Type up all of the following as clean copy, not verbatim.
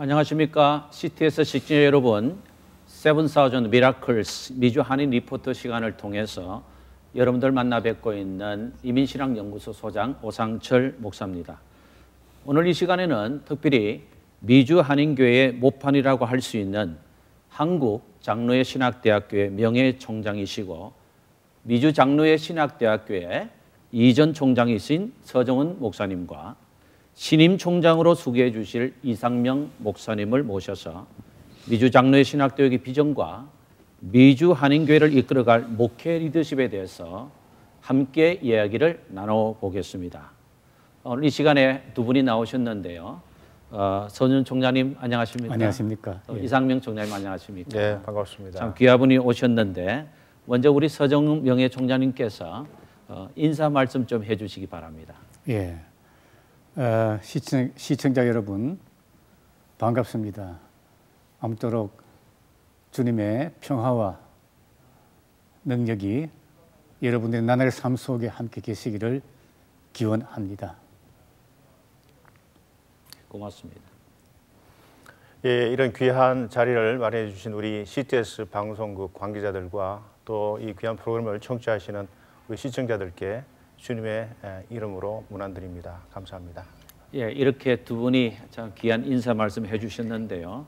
안녕하십니까. CTS 시청자 여러분, 7,000 Miracles 미주 한인 리포터 시간을 통해서 여러분들 만나 뵙고 있는 이민신학연구소 소장 오상철 목사입니다. 오늘 이 시간에는 특별히 미주 한인교회의 모판이라고 할 수 있는 한국 장로회 신학대학교의 명예총장이시고 미주 장로회 신학대학교의 이전 총장이신 서정훈 목사님과 신임 총장으로 수고해 주실 이상명 목사님을 모셔서 미주 장로회 신학대학의 비전과 미주 한인교회를 이끌어갈 목회 리더십에 대해서 함께 이야기를 나눠보겠습니다. 오늘 이 시간에 두 분이 나오셨는데요. 서정훈 총장님 안녕하십니까? 안녕하십니까? 이상명 총장님 안녕하십니까? 네, 반갑습니다. 참 귀한 분이 오셨는데 먼저 우리 서정훈 명예총장님께서 인사 말씀 좀 해주시기 바랍니다. 예, 시청자 여러분 반갑습니다. 아무쪼록 주님의 평화와 능력이 여러분들의 나날의 삶 속에 함께 계시기를 기원합니다. 고맙습니다. 예, 이런 귀한 자리를 마련해 주신 우리 CTS 방송국 관계자들과 또 이 귀한 프로그램을 청취하시는 우리 시청자들께 주님의 이름으로 문안드립니다. 감사합니다. 예, 이렇게 두 분이 참 귀한 인사 말씀 해주셨는데요.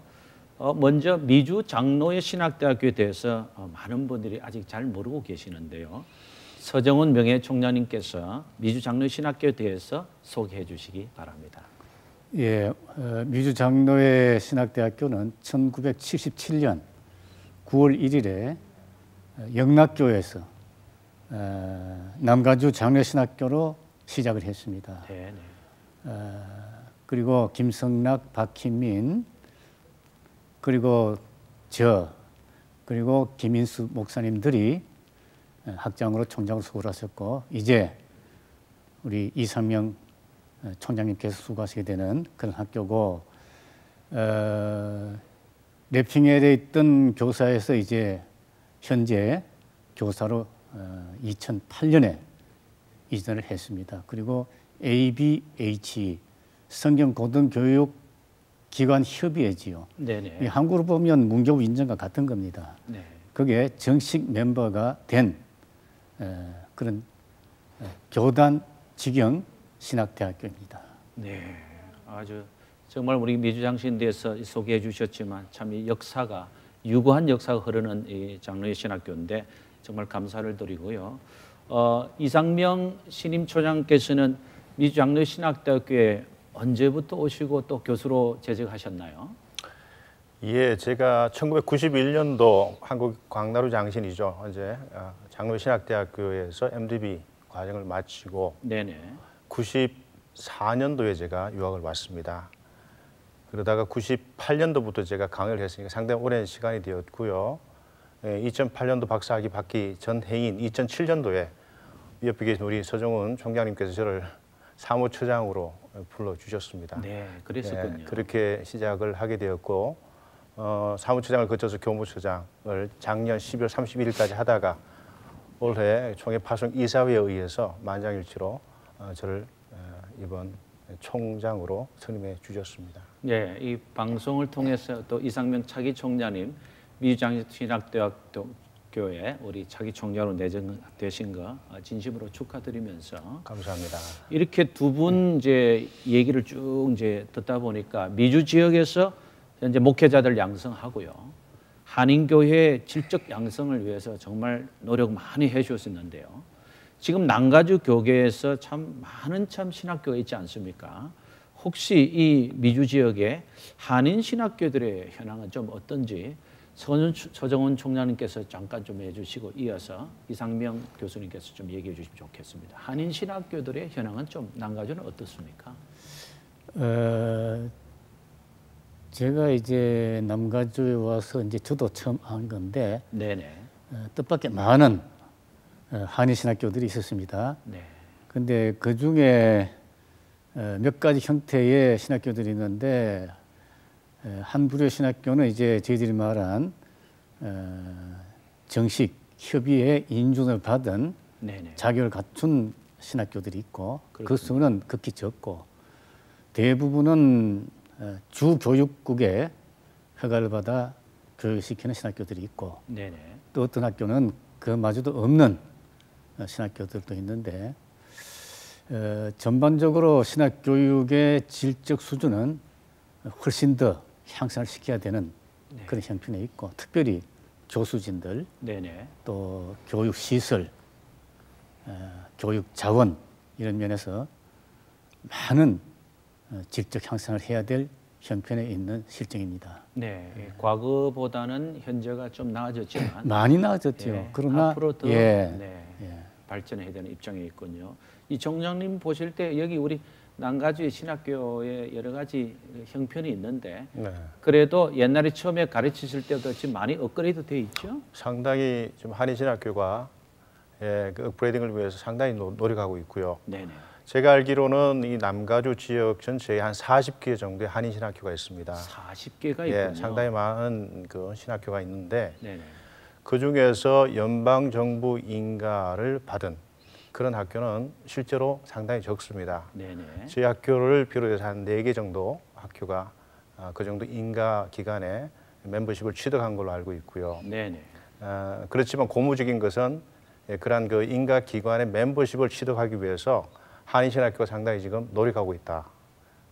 먼저 미주 장로회 신학대학교에 대해서 많은 분들이 아직 잘 모르고 계시는데요. 서정훈 명예총장님께서 미주 장로회 신학교에 대해서 소개해 주시기 바랍니다. 예, 미주 장로회 신학대학교는 1977년 9월 1일에 영락교에서 남가주 장로회 신학교로 시작을 했습니다. 네. 그리고 김성락, 박희민, 그리고 그리고 김인수 목사님들이 학장으로 총장으로 수고를 하셨고 이제 우리 이상명 총장님께서 수고하시게 되는 그런 학교고 래핑헬에 있던 교사에서 이제 현재 교사로 2008년에 이전을 했습니다. 그리고 ABH 성경고등교육기관협의회지요. 네네. 한국으로 보면 문교부 인정과 같은 겁니다. 네. 그게 정식 멤버가 된 그런 교단 직영 신학대학교입니다. 네, 아주 정말 우리 미주장신대에서 소개해 주셨지만 참 이 역사가 유구한 역사가 흐르는 이 장로회 신학교인데 정말 감사를 드리고요. 이상명 신임 초장께서는 미주장로회 신학대학교에 언제부터 오시고 또 교수로 재직하셨나요? 예, 제가 1991년도 한국 광나루 장신이죠. 현재 장로회 신학대학교에서 MDB 과정을 마치고 네네. 94년도에 제가 유학을 왔습니다. 그러다가 98년도부터 제가 강의를 했으니까 상당히 오랜 시간이 되었고요. 2008년도 박사학위 받기 전 해인 2007년도에 옆에 계신 우리 서정훈 총장님께서 저를 사무처장으로 불러주셨습니다. 네, 그랬었군요. 네, 그렇게 시작을 하게 되었고 사무처장을 거쳐서 교무처장을 작년 12월 31일까지 하다가 올해 총회 파송 이사회에 의해서 만장일치로 저를 이번 총장으로 선임해 주셨습니다. 네, 이 방송을 통해서 또 이상명 차기 총장님 미주장신학대학교에 우리 차기 총장으로 내정되신 거 진심으로 축하드리면서 감사합니다. 이렇게 두 분 이제 얘기를 쭉 이제 듣다 보니까 미주 지역에서 현재 목회자들 양성하고요. 한인교회 질적 양성을 위해서 정말 노력 많이 해주셨는데요. 지금 남가주 교계에서 참 많은 신학교가 있지 않습니까? 혹시 이 미주 지역의 한인 신학교들의 현황은 좀 어떤지 서정훈 총장님께서 잠깐 좀 해주시고 이어서 이상명 교수님께서 좀 얘기해 주시면 좋겠습니다. 한인 신학교들의 현황은 좀 남가주는 어떻습니까? 제가 이제 남가주에 와서 이제 저도 처음 한 건데 네네. 뜻밖의 많은 한인 신학교들이 있었습니다. 네. 근데 그 중에 몇 가지 형태의 신학교들이 있는데 한 부류의 신학교는 이제 저희들이 말한 정식 협의회 인준을 받은 네네. 자격을 갖춘 신학교들이 있고 그렇군요. 그 수는 극히 적고 대부분은 주 교육국에 허가를 받아 교육시키는 신학교들이 있고 네네. 또 어떤 학교는 그마저도 없는 신학교들도 있는데 전반적으로 신학교육의 질적 수준은 훨씬 더 향상을 시켜야 되는 네. 그런 형편에 있고 특별히 교수진들 네네. 또 교육 시설, 교육 자원 이런 면에서 많은 질적 향상을 해야 될 형편에 있는 실정입니다. 네. 과거보다는 현재가 좀 나아졌지만 많이 나아졌죠. 예, 그러나 앞으로 더 예, 네, 예. 발전해야 되는 입장에 있군요. 이 총장님 보실 때 여기 우리 난가주의 신학교에 여러 가지 형편이 있는데 네. 그래도 옛날에 처음에 가르치실 때보다 지금 많이 업그레이드 돼 있죠? 상당히 지금 한인신학교가 그 업그레이딩을 위해서 상당히 노력하고 있고요. 네네. 제가 알기로는 이 남가주 지역 전체에 한 40개 정도의 한인신학교가 있습니다. 40개가 예, 있군요. 상당히 많은 그 신학교가 있는데 네네. 그 중에서 연방 정부 인가를 받은 그런 학교는 실제로 상당히 적습니다. 네네. 저희 학교를 비롯해서 한 4개 정도 학교가 그 정도 인가 기관에 멤버십을 취득한 걸로 알고 있고요. 네네. 그렇지만 고무적인 것은 그러한 그 인가 기관의 멤버십을 취득하기 위해서 한인신학교가 상당히 지금 노력하고 있다.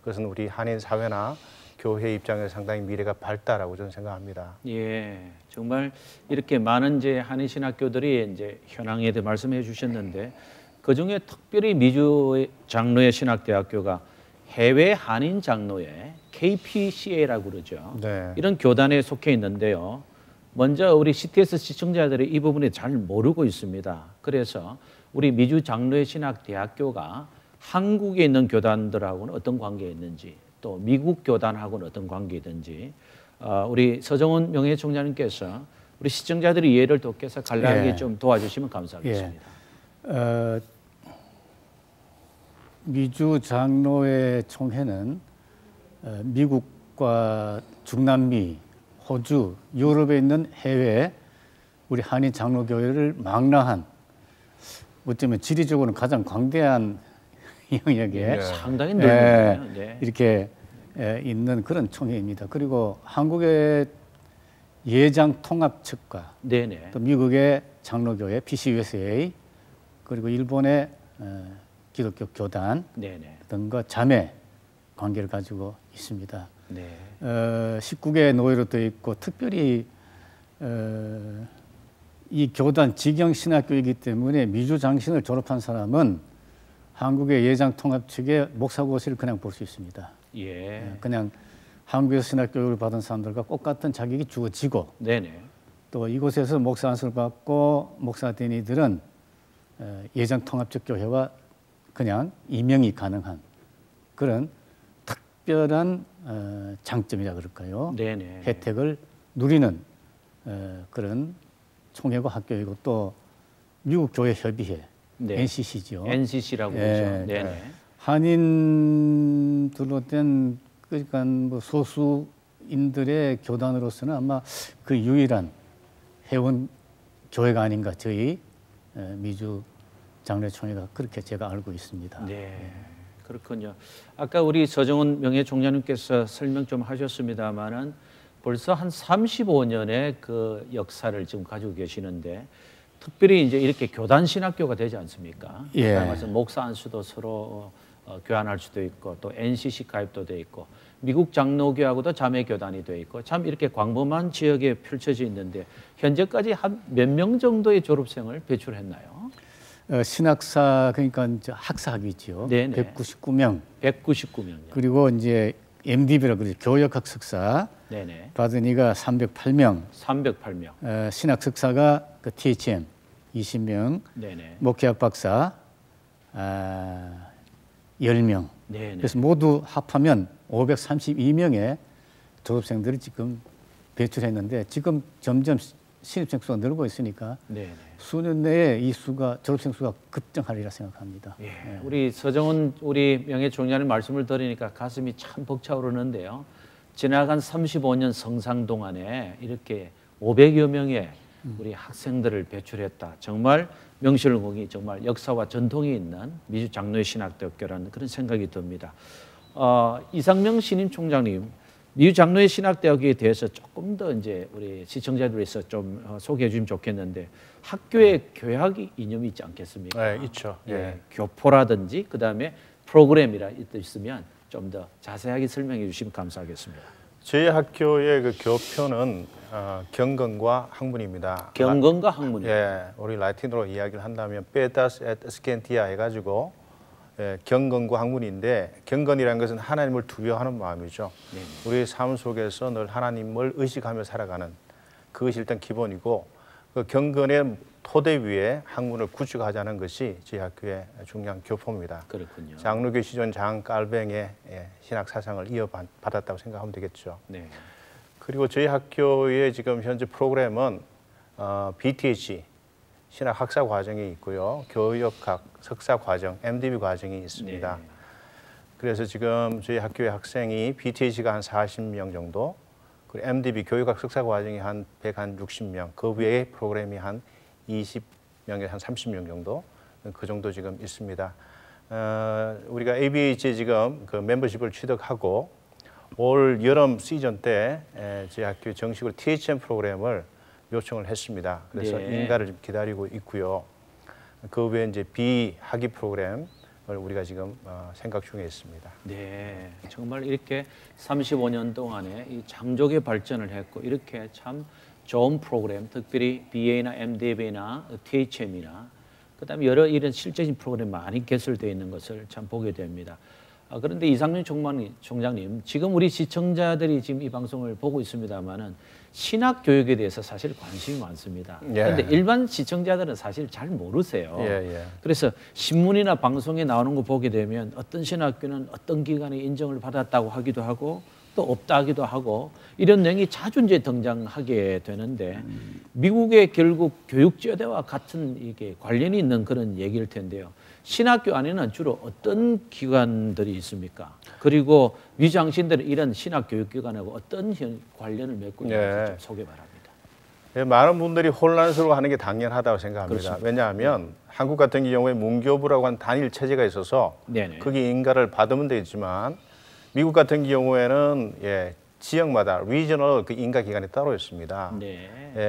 그것은 우리 한인 사회나 교회 입장에서 상당히 미래가 밝다라고 저는 생각합니다. 예, 정말 이렇게 많은 이제 한인 신학교들이 이제 현황에 대해 말씀해 주셨는데 그 중에 특별히 미주 장로의 신학대학교가 해외 한인 장로회 KPCA라고 그러죠. 네. 이런 교단에 속해 있는데요. 먼저 우리 CTS 시청자들이 이 부분에 잘 모르고 있습니다. 그래서 우리 미주 장로의 신학대학교가 한국에 있는 교단들하고는 어떤 관계에 있는지 또 미국 교단하고는 어떤 관계든지 우리 서정훈 명예총장님께서 우리 시청자들이 이해를 돕기 위해서 간략하게 예. 좀 도와주시면 감사하겠습니다. 미주 장로회 총회는 미국과 중남미, 호주, 유럽에 있는 해외 우리 한인 장로교회를 망라한 어쩌면 지리적으로는 가장 광대한 영역에 상당히 넓네요. 네. 이렇게 있는 그런 총회입니다. 그리고 한국의 예장 통합 측과 네네. 또 미국의 장로교회 PCUSA 그리고 일본의 기독교 교단 네네. 등과 자매 관계를 가지고 있습니다. 네. 19개 노예로 되어 있고 특별히 이 교단 직영 신학교이기 때문에 미주 장신을 졸업한 사람은 한국의 예장 통합 측의 목사고시를 그냥 볼 수 있습니다. 예. 그냥 한국에서 신학교육을 받은 사람들과 똑같은 자격이 주어지고 네네. 또 이곳에서 목사 안수를 받고 목사 된 이들은 예장 통합적 교회와 그냥 임명이 가능한 그런 특별한 장점이라 그럴까요? 네네. 혜택을 누리는 그런 총회고 학교이고 또 미국 교회 협의회 네. NCC죠. NCC라고 예. 그러죠. 네네. 한인들로 된 그러니까 뭐 소수인들의 교단으로서는 아마 그 유일한 회원 교회가 아닌가 저희 미주 장로총회가 그렇게 제가 알고 있습니다. 네. 그렇군요. 아까 우리 서정훈 명예총장님께서 설명 좀 하셨습니다만은 벌써 한 35년의 그 역사를 지금 가지고 계시는데 특별히 이제 이렇게 교단 신학교가 되지 않습니까? 예. 말씀 목사 안수도 서로 교환할 수도 있고 또 NCC 가입도 돼 있고 미국 장로교하고도 자매 교단이 돼 있고 참 이렇게 광범한 지역에 펼쳐져 있는데 현재까지 한 몇 명 정도의 졸업생을 배출했나요? 신학사 그러니까 이제 학사학위죠. 네네. 199명. 199명요. 그리고 이제 MDB라고 그러죠. 교역학 석사 네네. 받은 이가 308명. 308명. 신학 석사가 그 THM 20명. 네네. 목회학 박사 10명. 네네. 그래서 모두 합하면 532명의 졸업생들을 지금 배출했는데 지금 점점 신입생 수가 늘고 있으니까 네네. 수년 내에 이 수가 졸업생 수가 급증하리라 생각합니다. 예. 우리 서정훈 우리 명예총장님 말씀을 들으니까 가슴이 참 벅차오르는데요. 지나간 35년 성상 동안에 이렇게 500여 명의 우리 학생들을 배출했다. 정말 명실공히 정말 역사와 전통이 있는 미주 장로의 신학대학교라는 그런 생각이 듭니다. 이상명 신임 총장님, 미주 장로회 신학대학에 대해서 조금 더 이제 우리 시청자들에서 좀 소개해 주면 좋겠는데 학교에 교약 이념이 있지 않겠습니까? 네, 있죠. 예, 교포라든지 그다음에 프로그램이라 있으면 좀 더 자세하게 설명해 주시면 감사하겠습니다. 저희 학교의 그 교표는 경건과 학문입니다. 경건과 학문. 예, 우리 라틴어로 이야기를 한다면 pedas et scientia 해가지고 경건과 학문인데 경건이라는 것은 하나님을 두려워하는 마음이죠. 네. 우리의 삶 속에서 늘 하나님을 의식하며 살아가는 그것이 일단 기본이고 그 경건의 토대 위에 학문을 구축하자는 것이 저희 학교의 중요한 교포입니다. 그렇군요. 장로교 시존 장 깔뱅의 신학 사상을 이어받았다고 생각하면 되겠죠. 네. 그리고 저희 학교의 지금 현재 프로그램은 BTH 신학 학사 과정이 있고요. 교역학 석사 과정, MDB 과정이 있습니다. 네. 그래서 지금 저희 학교의 학생이 BTH가 한 40명 정도, 그리고 MDB 교육학 석사 과정이 한 160명, 그 외에 프로그램이 한 20명에서 한 30명 정도, 그 정도 지금 있습니다. 우리가 ABH에 지금 그 멤버십을 취득하고 올 여름 시즌 때 저희 학교 정식으로 THM 프로그램을 요청을 했습니다. 그래서 네. 인가를 좀 기다리고 있고요. 그 외에 이제 비학위 프로그램을 우리가 지금 생각 중에 있습니다. 네, 정말 이렇게 35년 동안에 이 장족의 발전을 했고 이렇게 참 좋은 프로그램, 특별히 BA나 MDB나 THM이나 그다음에 여러 이런 실제적인 프로그램 많이 개설되어 있는 것을 참 보게 됩니다. 그런데 이상민 총장님, 지금 우리 시청자들이 지금 이 방송을 보고 있습니다만은 신학 교육에 대해서 사실 관심이 많습니다. 그런데 일반 시청자들은 사실 잘 모르세요. 그래서 신문이나 방송에 나오는 거 보게 되면 어떤 신학교는 어떤 기관에 인정을 받았다고 하기도 하고 또 없다 하기도 하고 이런 내용이 자주 이제 등장하게 되는데 미국의 결국 교육제도와 같은 이게 관련이 있는 그런 얘기일 텐데요. 신학교 안에는 주로 어떤 기관들이 있습니까? 그리고 위장신들은 이런 신학교육기관하고 어떤 관련을 맺고 있는지 좀 소개 바랍니다. 예, 많은 분들이 혼란스러워하는 게 당연하다고 생각합니다. 그렇습니다. 왜냐하면 한국 같은 경우에 문교부라고 하는 단일 체제가 있어서 거기 인가를 받으면 되지만 미국 같은 경우에는 지역마다 리저널 그 인가 기관이 따로 있습니다.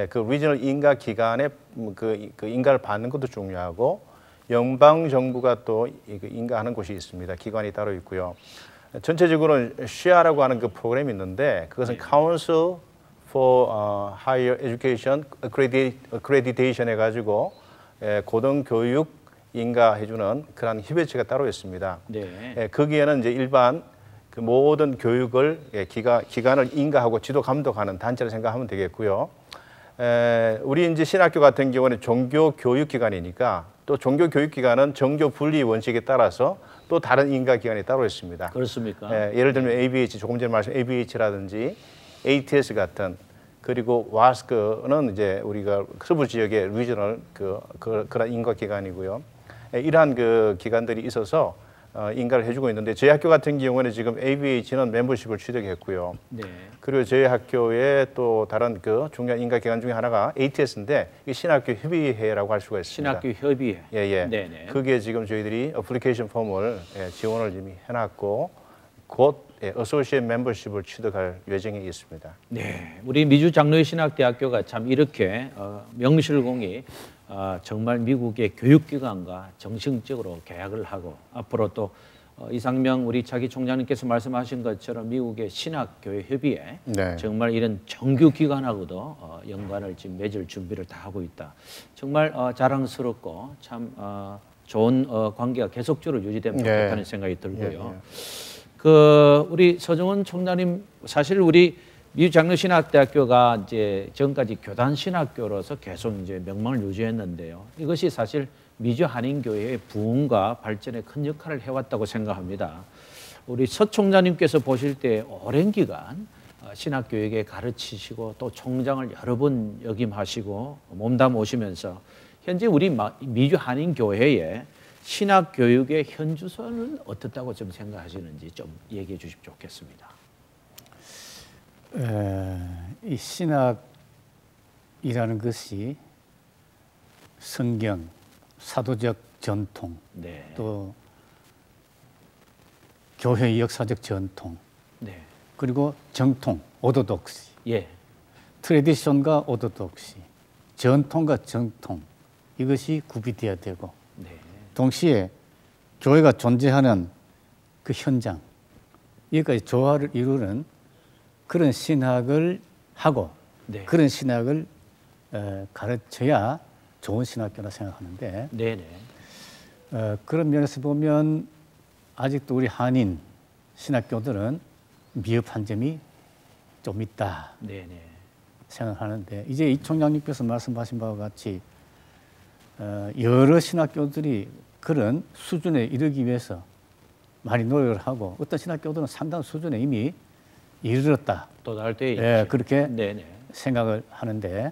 그 리저널 인가 기관에 그 인가를 받는 것도 중요하고 연방 정부가 또 인가하는 곳이 있습니다. 기관이 따로 있고요. 전체적으로 시아라고 하는 그 프로그램이 있는데 그것은 Council for Higher Education Accreditation 해가지고 고등교육 인가해주는 그런 협의체가 따로 있습니다. 거기에는 이제 일반 그 모든 교육을 기관을 인가하고 지도 감독하는 단체를 생각하면 되겠고요. 우리 이제 신학교 같은 경우는 종교 교육 기관이니까 또 종교 교육 기관은 정교 분리 원칙에 따라서 또 다른 인가 기관이 따로 있습니다. 그렇습니까? 예를 들면 ABH 조금 전에 말씀 ABH라든지 ATS 같은 그리고 와스크는 이제 우리가 서부 지역의 리저널 그런 인가 기관이고요. 이러한 그 기관들이 있어서 인가를 해주고 있는데 저희 학교 같은 경우는 지금 ABH는 멤버십을 취득했고요. 그리고 저희 학교의 또 다른 그 중요한 인가 기관 중에 하나가 ATS인데 신학교 협의회라고 할 수가 있습니다. 신학교 협의회. 그게 지금 저희들이 어플리케이션 폼을 지원을 이미 해놨고 곧 어소시에이트 멤버십을 취득할 예정이 있습니다. 네, 우리 미주 장로회 신학대학교가 참 이렇게 명실공히 정말 미국의 교육기관과 정식적으로 계약을 하고 앞으로 또 이상명 우리 차기 총장님께서 말씀하신 것처럼 미국의 신학교회 협의회 정말 이런 정규기관하고도 연관을 지금 맺을 준비를 다 하고 있다. 정말 자랑스럽고 참 좋은 관계가 계속적으로 유지되면 좋겠다는 생각이 들고요. 우리 서정원 총장님 사실 우리 미주 장로신학대학교가 이제 지금까지 교단 신학교로서 계속 이제 명망을 유지했는데요. 이것이 사실 미주 한인교회의 부흥과 발전에 큰 역할을 해왔다고 생각합니다. 우리 서 총장님께서 보실 때 오랜 기간 신학교육에 가르치시고 또 총장을 여러 번 역임하시고 몸담 오시면서 현재 우리 미주 한인교회의 신학교육의 현주소는 어떻다고 좀 생각하시는지 좀 얘기해 주시면 좋겠습니다. 이 신학이라는 것이 성경, 사도적 전통, 또 교회의 역사적 전통, 네. 그리고 정통, 오도독시, 예. 트레디션과 오도독시, 전통과 정통, 이것이 구비되어야 되고, 네. 동시에 교회가 존재하는 그 현장, 여기까지 조화를 이루는 그런 신학을 하고, 네. 그런 신학을 가르쳐야 좋은 신학교라 생각하는데, 네네. 그런 면에서 보면 아직도 우리 한인 신학교들은 미흡한 점이 좀 있다 네네. 생각하는데, 이제 이 총장님께서 말씀하신 바와 같이 여러 신학교들이 그런 수준에 이르기 위해서 많이 노력을 하고, 어떤 신학교들은 상당한 수준에 이미 이르렀다. 도달돼 있죠. 예, 그렇게 네네. 생각을 하는데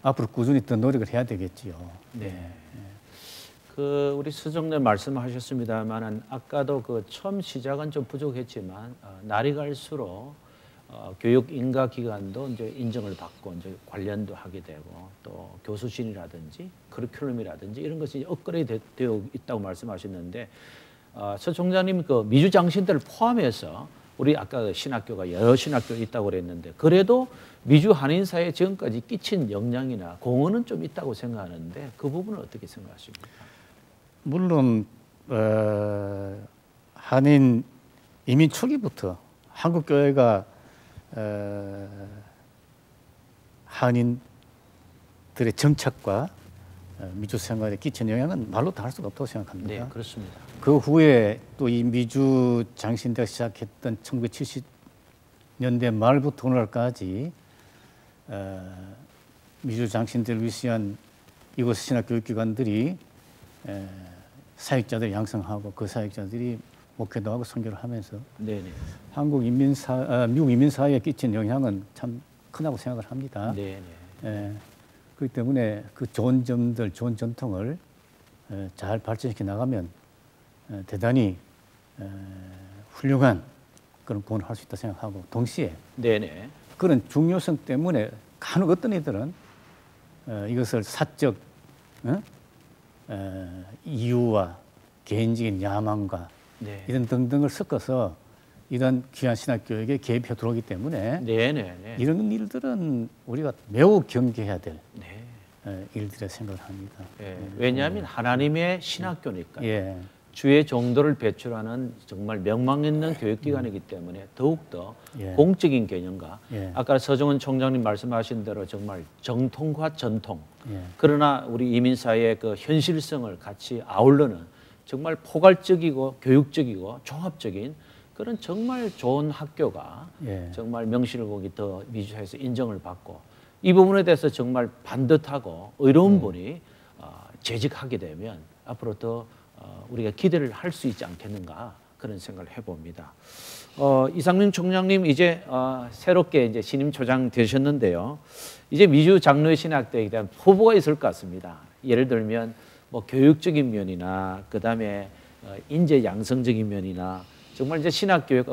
앞으로 꾸준히 더 노력을 해야 되겠지요. 네. 그 우리 수정님 말씀하셨습니다만은 아까도 그 처음 시작은 좀 부족했지만 날이 갈수록 교육 인가 기관도 이제 인정을 받고 이제 관련도 하게 되고 또 교수진이라든지 커리큘럼이라든지 이런 것이 업그레이드 되어 있다고 말씀하셨는데 서 총장님 그 미주 장신들을 포함해서 우리 아까 그 신학교가 여러 신학교 있다고 그랬는데 그래도 미주 한인사회에 지금까지 끼친 영향이나 공헌은 좀 있다고 생각하는데 그 부분은 어떻게 생각하십니까? 물론 한인 이민 초기부터 한국 교회가 한인들의 정착과 미주 생활에 끼친 영향은 말로 다 할 수가 없다고 생각합니다. 네, 그렇습니다. 그 후에 또 이 미주 장신대가 시작했던 1970년대 말부터 오늘까지 미주 장신대를 위시한 이곳 신학 교육기관들이 사역자들 양성하고 그 사역자들이 목회도 하고 선교를 하면서 네네. 미국 이민사회에 끼친 영향은 참 크다고 생각을 합니다. 네네. 그렇기 때문에 그 좋은 점들, 좋은 전통을 잘 발전시켜 나가면 대단히 훌륭한 그런 공헌을 할 수 있다 생각하고, 동시에 네네. 그런 중요성 때문에 간혹 어떤 이들은 이것을 사적 이유와 개인적인 야망과 네. 이런 등등을 섞어서 이런 귀한 신학교육에 개입해 들어오기 때문에 네네. 이런 일들은 우리가 매우 경계해야 될 네. 일들에 생각을 합니다. 예, 왜냐하면 하나님의 신학교니까 예. 주의 정도를 배출하는 정말 명망 있는 교육기관이기 때문에 더욱더 예. 공적인 개념과 예. 아까 서정은 총장님 말씀하신 대로 정말 정통과 전통 예. 그러나 우리 이민사회의 그 현실성을 같이 아우르는 정말 포괄적이고 교육적이고 종합적인 그런 정말 좋은 학교가 예. 정말 명실공히 더 미주사에서 인정을 받고 이 부분에 대해서 정말 반듯하고 의로운 분이 재직하게 되면 앞으로 더 우리가 기대를 할 수 있지 않겠는가 그런 생각을 해봅니다. 이상민 총장님 이제 새롭게 이제 신임 초장 되셨는데요. 이제 미주 장로의 신학대에 대한 포부가 있을 것 같습니다. 예를 들면 뭐 교육적인 면이나 그다음에 인재 양성적인 면이나 정말 이제 신학교육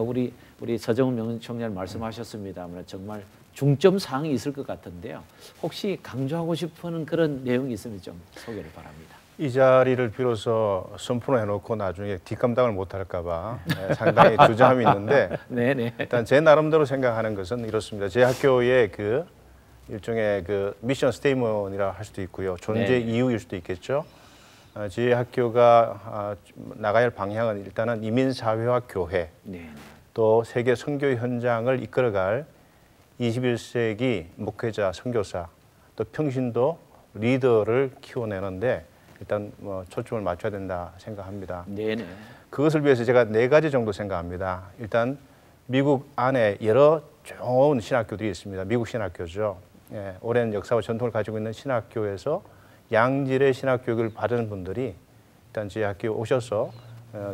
우리 서정훈 명청장 말씀하셨습니다만 정말 중점 사항이 있을 것 같은데요. 혹시 강조하고 싶은 그런 내용이 있으면 좀 소개를 바랍니다. 이 자리를 빌어서 선포를 해놓고 나중에 뒷감당을 못할까 봐 상당히 주저함이 있는데 네네. 일단 제 나름대로 생각하는 것은 이렇습니다. 제 학교의 그 일종의 그 미션 스테이먼이라 할 수도 있고요. 존재 이유일 수도 있겠죠. 제 학교가 나가야 할 방향은 일단은 이민사회와 교회 네. 또 세계 선교 현장을 이끌어갈 21세기 목회자, 선교사 또 평신도 리더를 키워내는데 일단 초점을 맞춰야 된다 생각합니다. 네네. 그것을 위해서 제가 4가지 정도 생각합니다. 일단 미국 안에 여러 좋은 신학교들이 있습니다. 미국 신학교죠. 예, 오랜 역사와 전통을 가지고 있는 신학교에서 양질의 신학교육을 받은 분들이 일단 저희 학교에 오셔서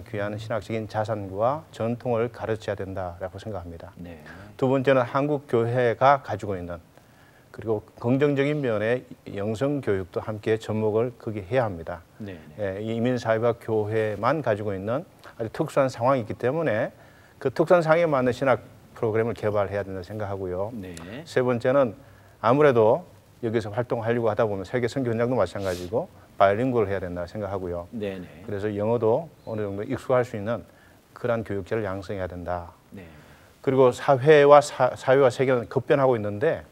귀한 신학적인 자산과 전통을 가르쳐야 된다라고 생각합니다. 네. 두 번째는 한국 교회가 가지고 있는 그리고 긍정적인 면의 영성 교육도 함께 접목을 거기 해야 합니다. 네. 예, 이민사회와 교회만 가지고 있는 아주 특수한 상황이 있기 때문에 그 특수한 상황에 맞는 신학 프로그램을 개발해야 된다 생각하고요. 네. 세 번째는 아무래도 여기서 활동하려고 하다 보면 세계 선교 현장도 마찬가지고 바이링구얼을 해야 된다 생각하고요. 네네. 그래서 영어도 어느 정도 익숙할 수 있는 그러한 교육자를 양성해야 된다. 네. 그리고 사회와 세계는 급변하고 있는데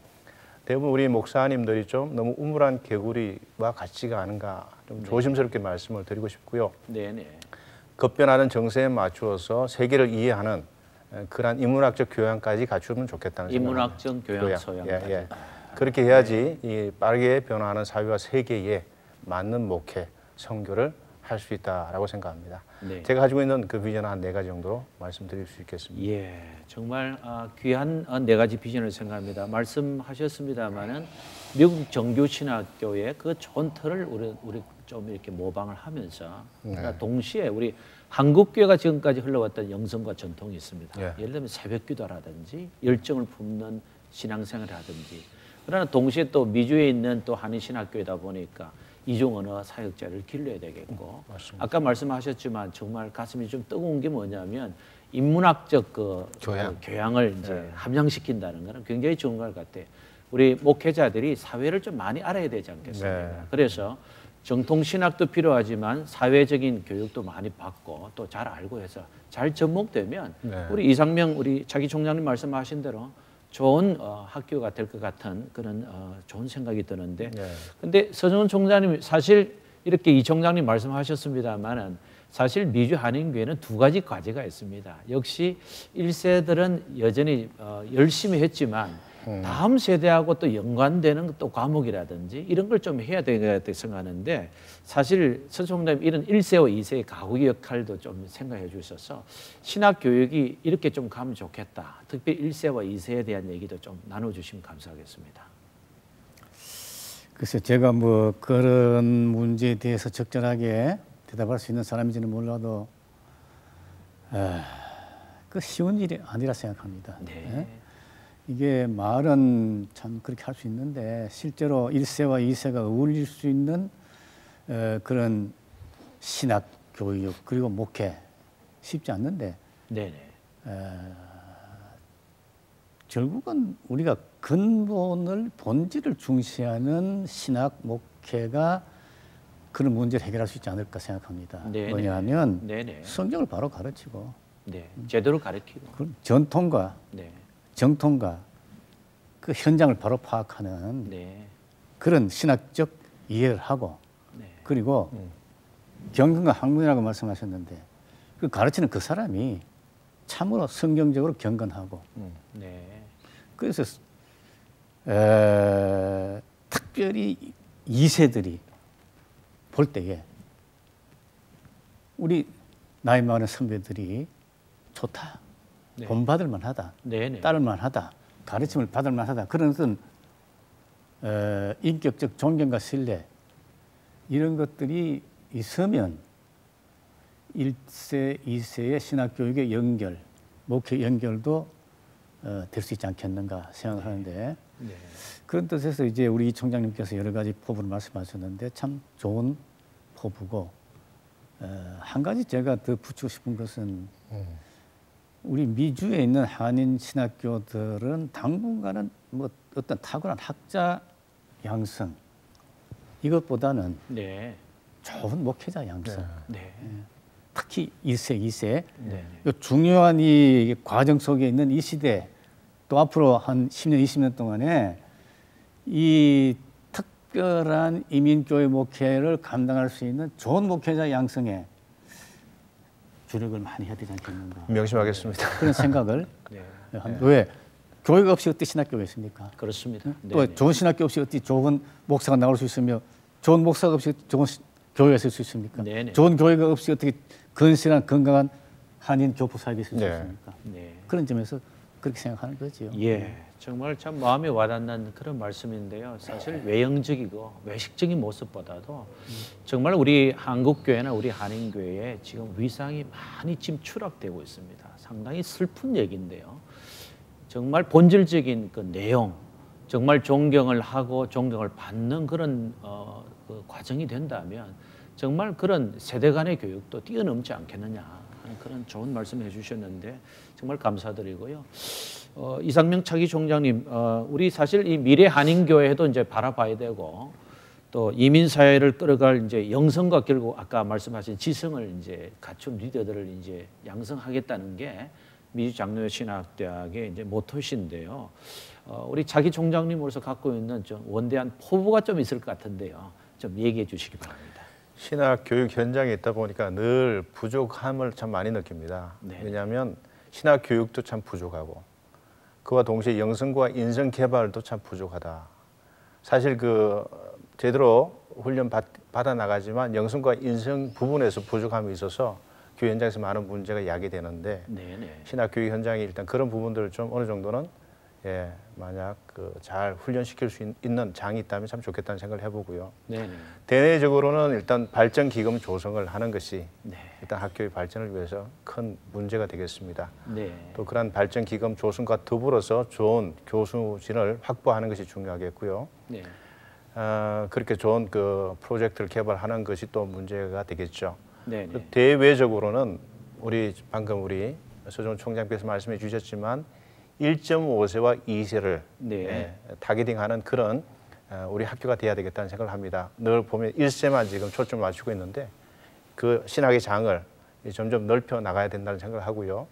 대부분 우리 목사님들이 좀 너무 우물한 개구리와 같지가 않은가 좀 조심스럽게 말씀을 드리고 싶고요. 네네. 급변하는 정세에 맞추어서 세계를 이해하는 그러한 인문학적 교양까지 갖추면 좋겠다는 생각입니다. 인문학적 교양 소양까지. 예. 그렇게 해야지 이 빠르게 변화하는 사회와 세계에 맞는 목회, 선교를 할 수 있다라고 생각합니다. 네. 제가 가지고 있는 그 비전 한 4가지 정도 말씀드릴 수 있겠습니다. 예, 정말 귀한 4가지 비전을 생각합니다. 말씀하셨습니다마는 미국 정규신학교의 그 좋은 틀을 우리 좀 이렇게 모방을 하면서 그러나 동시에 우리 한국교회가 지금까지 흘러왔던 영성과 전통이 있습니다. 예. 예를 들면 새벽기도라든지 열정을 품는 신앙생활이라든지 그러나 동시에 또 미주에 있는 또 한인신학교이다 보니까 이중 언어 사역자를 길러야 되겠고 아까 말씀하셨지만 정말 가슴이 좀 뜨거운 게 뭐냐면 인문학적 교양을 이제 함양시킨다는 것은 굉장히 좋은 것 같아요. 우리 목회자들이 사회를 좀 많이 알아야 되지 않겠습니까? 네. 그래서 정통 신학도 필요하지만 사회적인 교육도 많이 받고 또 잘 알고 해서 잘 접목되면 우리 이상명 우리 자기 총장님 말씀하신 대로 좋은 학교가 될 것 같은 그런 좋은 생각이 드는데 근데 서정훈 총장님 사실 이렇게 이 총장님 말씀하셨습니다만은 사실 미주 한인교회는 2가지 과제가 있습니다. 역시 1세들은 여전히 열심히 했지만 다음 세대하고 또 연관되는 또 과목이라든지 이런 걸 좀 해야 되겠다 생각하는데 사실 서 총장님 이런 1세와 2세의 가구의 역할도 좀 생각해 주셔서 신학 교육이 이렇게 좀 가면 좋겠다. 특히 1세와 2세에 대한 얘기도 좀 나눠주시면 감사하겠습니다. 글쎄 제가 뭐 그런 문제에 대해서 적절하게 대답할 수 있는 사람인지는 몰라도 그 쉬운 일이 아니라 생각합니다. 네. 이게 말은 참 그렇게 할 수 있는데 실제로 1세와 2세가 어울릴 수 있는 그런 신학 교육 그리고 목회 쉽지 않는데 네네. 결국은 우리가 근본을 본질을 중시하는 신학 목회가 그런 문제를 해결할 수 있지 않을까 생각합니다. 네네. 뭐냐면 네네. 성경을 바로 가르치고 네. 제대로 가르치고. 그 전통과 네. 정통과 그 현장을 바로 파악하는 네. 그런 신학적 이해를 하고 네. 그리고 경건과 학문이라고 말씀하셨는데 그 가르치는 그 사람이 참으로 성경적으로 경건하고 네. 그래서 특별히 2세들이 볼 때에 우리 나이 많은 선배들이 좋다. 네. 본받을 만하다. 네네. 따를 만하다. 가르침을 받을 만하다. 그런 어떤 인격적 존경과 신뢰 이런 것들이 있으면 1세, 2세의 신학교육의 연결, 목회 연결도 될 수 있지 않겠는가 생각을 하는데 네. 그런 뜻에서 이제 우리 이 총장님께서 여러 가지 포부를 말씀하셨는데 참 좋은 포부고 한 가지 제가 더 붙이고 싶은 것은 우리 미주에 있는 한인 신학교들은 당분간은 뭐 어떤 탁월한 학자 양성 이것보다는 네. 좋은 목회자 양성 네. 특히 1세, 2세 네. 이 중요한 이 과정 속에 있는 이 시대 또 앞으로 한 10년, 20년 동안에 이 특별한 이민교회 목회를 감당할 수 있는 좋은 목회자 양성에 주력을 많이 해야 되지 않겠는가. 명심하겠습니다. 그런 생각을 네. 합니다. 왜? 교회가 없이 어떻게 신학교가 있습니까? 그렇습니다. 또 네네. 좋은 신학교 없이 어떻게 좋은 목사가 나올 수 있으며 좋은 목사가 없이 좋은 교회가 있을 수 있습니까? 네네. 좋은 교회가 없이 어떻게 건실한 건강한 한인 교포 사회가 있을 수 네. 있습니까? 네. 그런 점에서 그렇게 생각하는 거죠. 예, 정말 참 마음에 와닿는 그런 말씀인데요. 사실 외형적이고 외식적인 모습보다도 정말 우리 한국교회나 우리 한인교회에 지금 위상이 많이 지금 추락되고 있습니다. 상당히 슬픈 얘기인데요. 정말 본질적인 그 내용, 정말 존경을 하고 존경을 받는 그런 그 과정이 된다면 정말 그런 세대 간의 교육도 뛰어넘지 않겠느냐 하는 그런 좋은 말씀을 해주셨는데 정말 감사드리고요. 이상명 차기 총장님, 우리 사실 이 미래 한인교회도 이제 바라봐야 되고 또 이민 사회를 끌어갈 이제 영성과 결국 아까 말씀하신 지성을 이제 갖춘 리더들을 이제 양성하겠다는 게 미주 장로교 신학대학의 이제 모토신데요. 우리 자기 총장님으로서 갖고 있는 좀 원대한 포부가 좀 있을 것 같은데요. 좀 얘기해 주시기 바랍니다. 신학 교육 현장에 있다 보니까 늘 부족함을 참 많이 느낍니다. 네. 왜냐하면 신학 교육도 참 부족하고 그와 동시에 영성과 인성 개발도 참 부족하다. 사실 그 제대로 훈련 받아 나가지만 영성과 인성 부분에서 부족함이 있어서 교육 현장에서 많은 문제가 야기되는데 네네. 신학 교육 현장이 일단 그런 부분들을 좀 어느 정도는 만약 잘 훈련시킬 수 있는 장이 있다면 참 좋겠다는 생각을 해보고요. 네네. 대내적으로는 일단 발전 기금 조성을 하는 것이 네. 일단 학교의 발전을 위해서 큰 문제가 되겠습니다. 네. 또 그런 발전 기금 조성과 더불어서 좋은 교수진을 확보하는 것이 중요하겠고요. 네. 그렇게 좋은 그 프로젝트를 개발하는 것이 또 문제가 되겠죠. 네네. 대외적으로는 방금 우리 서정훈 총장께서 말씀해 주셨지만 1.5세와 2세를 네. 타겟팅하는 그런 우리 학교가 돼야 되겠다는 생각을 합니다. 늘 보면 1세만 지금 초점을 맞추고 있는데 그 신학의 장을 점점 넓혀 나가야 된다는 생각을 하고요.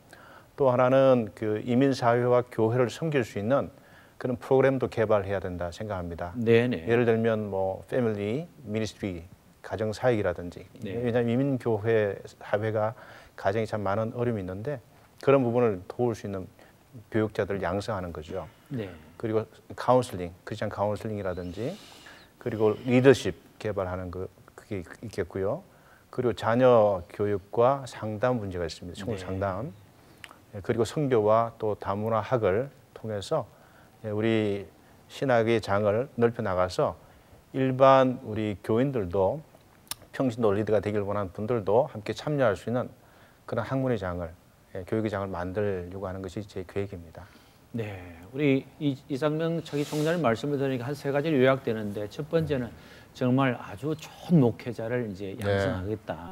또 하나는 그 이민 사회와 교회를 섬길 수 있는 그런 프로그램도 개발해야 된다 생각합니다. 네네. 예를 들면 뭐 패밀리 미니스트리 가정 사역이라든지 네. 왜냐하면 이민 교회 사회가 가정이 참 많은 어려움이 있는데 그런 부분을 도울 수 있는 교육자들을 양성하는 거죠. 네. 그리고 카운슬링, 크리스천 카운슬링이라든지 그리고 리더십 개발하는 그게 있겠고요. 그리고 자녀 교육과 상담 문제가 있습니다. 청소 상담. 그리고 선교와 또 다문화학을 통해서 우리 신학의 장을 넓혀 나가서 일반 우리 교인들도 평신도 리더가 되길 원하는 분들도 함께 참여할 수 있는 그런 학문의 장을 교육의 장을 만들려고 하는 것이 제 계획입니다. 네, 우리 이상명 차기 총장님 말씀을 들으니까 한 세 가지로 요약되는데 첫 번째는 정말 아주 좋은 목회자를 이제 양성하겠다.